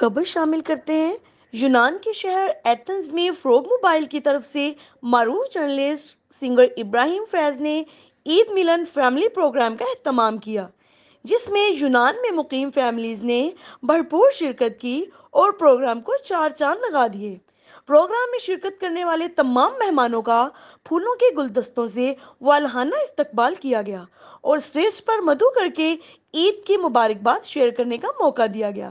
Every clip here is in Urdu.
خبر شامل کرتے ہیں۔ یونان کے شہر ایتھنز میں فروغ موبائل کی طرف سے معروف جرنلسٹ سنگر ابراہیم فیض نے عید ملن فیملی پروگرام کا اہتمام کیا، جس میں یونان میں مقیم فیملیز نے بھرپور شرکت کی اور پروگرام کو چار چاند لگا دیے۔ پروگرام میں شرکت کرنے والے تمام مہمانوں کا پھولوں کے گلدستوں سے والہانہ استقبال کیا گیا اور اسٹیج پر مدعو کر کے عید کی مبارکباد شیئر کرنے کا موقع دیا گیا۔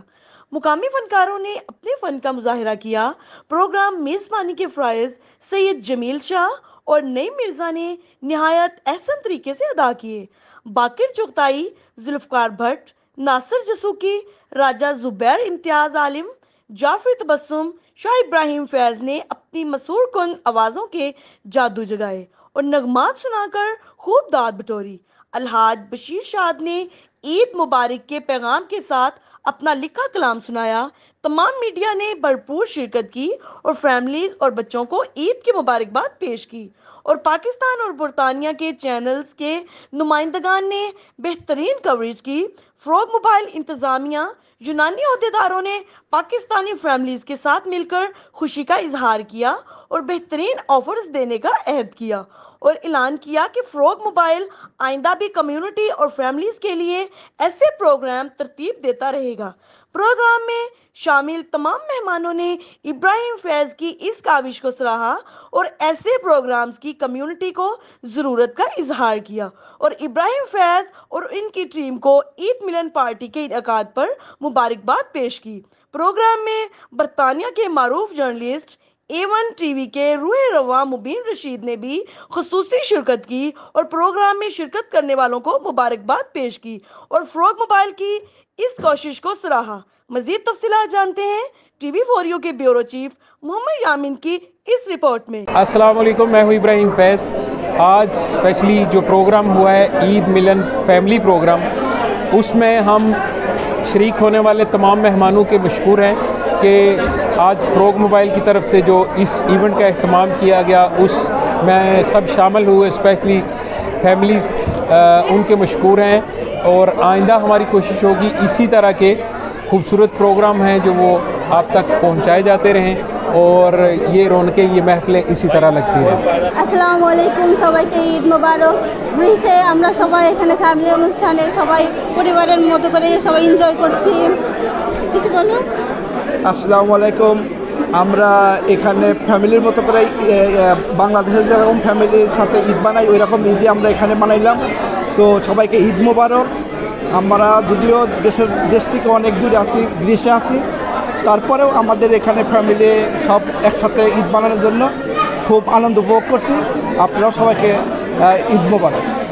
مقامی فنکاروں نے اپنے فن کا مظاہرہ کیا۔ پروگرام میزبانی کے فرائض سید جمیل شاہ اور نعیم مرزا نے نہایت احسن طریقے سے ادا کیے۔ باقر چغتائی، ذوالفقار بھٹ، ناصر جسوکی، راجہ زبیر امتیاز عالم، جعفر تبسم، شاہ ابراہیم فیض نے اپنی مسحور کن آوازوں کے جادو جگائے اور نغمات سنا کر خوب داد بٹوری۔ الحاج بشیر شاد نے عید مبارک کے پیغام کے ساتھ اپنا لکھا کلام سنایا۔ تمام میڈیا نے بھرپور شرکت کی اور فیملیز اور بچوں کو عید کی مبارکباد پیش کی، اور پاکستان اور برطانیہ کے چینلز کے نمائندگان نے بہترین کوریج کی۔ فروغ موبائل انتظامیہ، یونانی عہدیداروں نے پاکستانی فیملیز کے ساتھ مل کر خوشی کا اظہار کیا اور بہترین آفرز دینے کا عہد کیا، اور اعلان کیا کہ فروغ موبائل آئندہ بھی کمیونٹی اور فیملیز کے لیے ایسے پروگرام ترتیب دیتا رہے گا۔ پروگرام میں شامل تمام مہمانوں نے ابراہیم فیض کی اس کاوش کو سراہا اور ایسے پروگرامز کی کمیونٹی کو ضرورت کا اظہار کیا، اور ابراہیم فیض اور ان کی ٹیم کو عید ملن پارٹی کے انعقاد پر مبارکباد پیش کی۔ پروگرام میں برطانیہ کے معروف جرنلسٹ A1 ٹی وی کے روح رواں مبین رشید نے بھی خصوصی شرکت کی اور پروگرام میں شرکت کرنے والوں کو مبارکباد پیش کی اور فروغ موبائل کی اس کوشش کو سراہا۔ مزید تفصیلات جانتے ہیں ٹی وی فور یو کے بیورو چیف محمد یامین کی اس رپورٹ میں۔ السلام علیکم، میں ہوں ابراہیم فیض۔ آج اسپیشلی جو پروگرام ہوا ہے عید ملن فیملی پروگرام، اس میں ہم شریک ہونے والے تمام مہمانوں کے مشکور ہیں کہ آج فروغ موبائل کی طرف سے جو اس ایونٹ کا اہتمام کیا گیا اس میں سب شامل ہوئے، اسپیشلی فیملیز ان کے مشکور ہیں، اور آئندہ ہماری کوشش ہوگی اسی طرح کے خوبصورت پروگرام ہیں جو وہ آپ تک پہنچائے جاتے رہیں اور یہ رونقیں، یہ محفلیں اسی طرح لگتی رہیں۔ আসসালামু আলাইকুম, সবাইকে ঈদ মোবারক। গ্রিসে আমরা সবাই এখানে ফ্যামিলি অনুষ্ঠানে সবাই পরিবারের মতো করে সবাই এনজয় করছি। কিছু বলুন। আসসালামু আলাইকুম, আমরা এখানে ফ্যামিলির মতো করে বাংলাদেশের যেরকম ফ্যামিলির সাথে ঈদ বানাই ওই রকম ঈদই আমরা এখানে বানাইলাম। তো সবাইকে ঈদ মোবারক। আমরা যদিও দেশ থেকে অনেক দূরে আছি, গ্রিসে আছি, তারপরেও আমাদের এখানে ফ্যামিলি সব একসাথে ঈদ বানানোর জন্য খুব আনন্দ উপভোগ করছি। আপনারাও সবাইকে ঈদ মোবারক।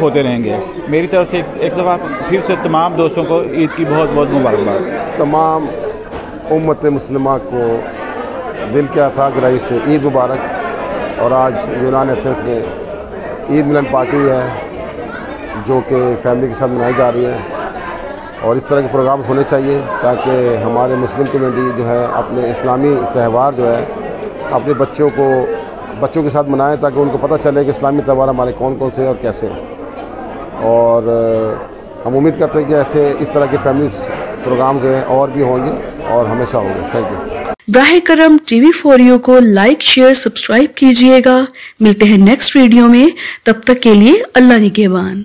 ہوتے رہیں گے. میری طرف سے ایک دفعہ پھر سے تمام دوستوں کو عید کی بہت بہت مبارکباد. تمام امت مسلمہ کو دل کے عطا گرائی سے عید مبارک. اور آج یونان ایتھنز میں عید ملن پارٹی ہے جو کہ فیملی کے ساتھ منائی جا رہی ہے, اور اس طرح کے پروگرامز ہونے چاہیے تاکہ ہمارے مسلم کمیونٹی جو ہے اپنے اسلامی تہوار جو ہے اپنے بچوں کے ساتھ منائیں تاکہ ان کو پتہ چلے کہ اسلامی تہوار ہمارے کون کون سے ہیں اور کیسے ہیں. اور ہم امید کرتے ہیں کہ ایسے اس طرح کے فیملی پروگرامز جو ہیں اور بھی ہوں گے اور ہمیشہ ہوں گے. Thank you. براہ کرم TV4U کو لائک شیئر سبسکرائب کیجئے گا. ملتے ہیں نیکسٹ ویڈیو میں, تب تک کے لیے اللہ نگہبان.